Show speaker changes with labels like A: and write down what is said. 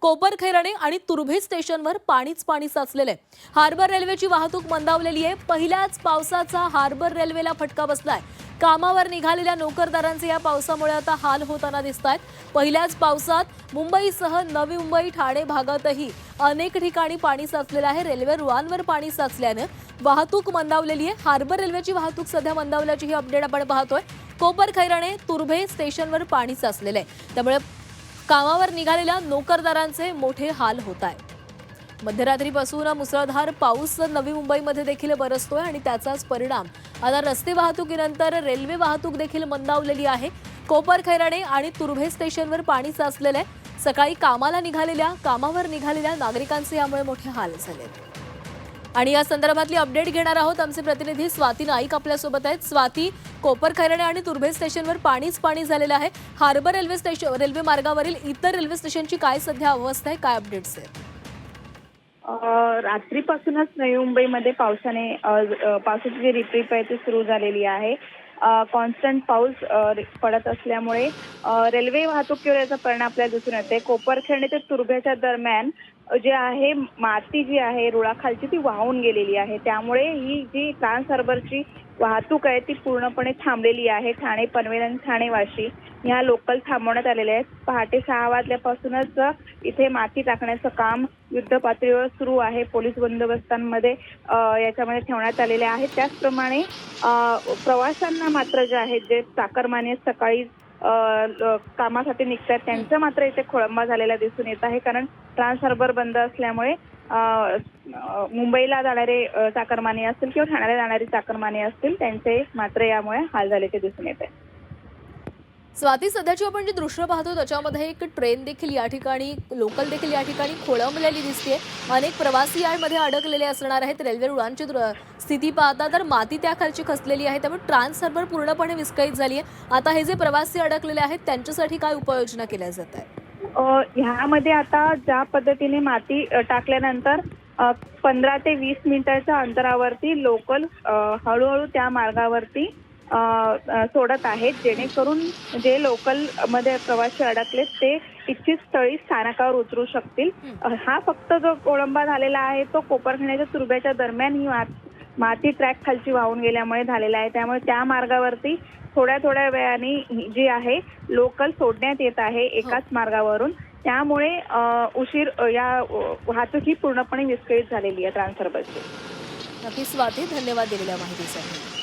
A: कोपरखैरणे आणि तुर्भे स्टेशनवर पाणी साचलेलं आहे। हार्बर रेल्वेची वाहतूक मंदावलेली आहे। पहिल्याच पावसाचा हार्बर रेल्वेला फटका बसलाय। कामावर निघालेल्या नोकरदारांचे या पावसामुळे आता हाल होताना दिसतायत। पहिल्याच पावसात मुंबईसह नवी मुंबई ठाणे भागातही अनेक ठिकाणी पाणी साचलेलं आहे। रेल्वे रुळांवर पाणी साचल्याने वाहतूक मंदावलेली आहे। हार्बर रेल्वेची वाहतूक सध्या मंदावल्याची ही अपडेट आपण पाहतोय। कोपरखैरणे तुर्भे स्टेशनवर पाणी साचलेलं आहे, त्यामुळे कामावर निघालेल्या नोकरदारांचे मोठे हाल होत आहेत। मध्यरात्रीपासून मुसळधार पाऊस नवी मुंबईमध्ये देखील बरसतोय आणि त्याचाच परिणाम आता रस्ते वाहतुकीनंतर रेल्वे वाहतूक देखील मंदावलेली आहे। कोपरखैरणे आणि तुर्भे स्टेशनवर पाणी साचलेलं आहे। सकाळी कामावर निघालेल्या नागरिकांचे यामुळे मोठे हाल झाले आणि या संदर्भातली अपडेट घेणार आहोत। आमचे प्रतिनिधी स्वाती नाईक आपल्या सोबत आहेत। स्वाती, कोपरखैरणे आणि तुर्भे स्टेशनवर पाणी झालेलं आहे। हार्बर रेल्वे मार्गावरील इतर रेल्वे स्टेशनची काय सध्या अवस्था आहे, काय अपडेट्स आहेत?
B: रात्रीपासूनच नवी मुंबईमध्ये पावसाची जी रिपरिप आहे ती सुरू झालेली आहे। कॉन्स्टंट पाऊस पडत असल्यामुळे रेल्वे वाहतुकीवर याचा परिणाम आपल्याला दिसून येते। कोपरखैरणे ते तुर्भेच्या दरम्यान जे आहे माती जी आहे रुळाखालची ती वाहून गेलेली आहे, त्यामुळे ही जी ट्रान्स हार्बरची वाहतूक आहे ती पूर्णपणे थांबलेली आहे। ठाणे पनवेल आणि ठाणे वाशी ह्या लोकल थांबवण्यात आलेल्या आहेत। पहाटे 6 वाजल्यापासूनच इथे माती टाकण्याचं काम युद्ध पातळीवर सुरू आहे। पोलीस बंदोबस्तांमध्ये याच्यामध्ये ठेवण्यात आलेले आहे। त्याचप्रमाणे प्रवाशांना मात्र जे आहेत, जे चाकरमानी सकाळी कामासाठी निघतात त्यांचं मात्र इथे खोळंबा झालेला दिसून येत आहे, कारण ट्रान्स हार्बर बंद असल्यामुळे मुंबईला जाणारे चाकरमानी असतील किंवा ठाण्याला जाणारी चाकरमानी असतील त्यांचे मात्र यामुळे हाल झाल्याचे दिसून येत आहे।
A: स्वाती, सध्याची आपण जी दृश्य पाहतो त्याच्यामध्ये एक ट्रेन देखील या ठिकाणी, लोकल देखील या ठिकाणी खोळंबलेली दिसते। अनेक प्रवासी यामध्ये अडकलेले असणार आहेत। रेल्वे रुळांची स्थिती पाहता तर माती त्याखालची खचलेली आहे, त्यामुळे ट्रान्स हार्बर पूर्णपणे विस्कळीत झाली आहे। आता हे जे प्रवासी अडकलेले आहेत त्यांच्यासाठी काय उपाययोजना केल्या जात आहेत?
B: ह्यामध्ये आता ज्या पद्धतीने माती टाकल्यानंतर 15 ते 20 मिनिटाच्या अंतरावरती लोकल हळूहळू त्या मार्गावरती सोडत आहेत, जेणेकरून जे लोकल मध्ये प्रवासी अडकलेत ते इच्छित स्थळी स्थानकावर उतरू शकतील। हा फक्त जो खोळंबा झालेला आहे तो कोपरखैरणे तुर्भेच्या दरम्यान ही माती ट्रॅक खालची वाहून गेल्यामुळे झालेला आहे, त्यामुळे त्या मार्गावरती थोड्या वेळाने जी आहे लोकल सोडण्यात येत आहे एकाच मार्गावरून, त्यामुळे या वाहतूक ही पूर्णपणे विस्कळीत झालेली आहे ट्रान्स हार्बरची।
A: नक्की स्वाती, धन्यवाद दिलेल्या माहितीसाठी।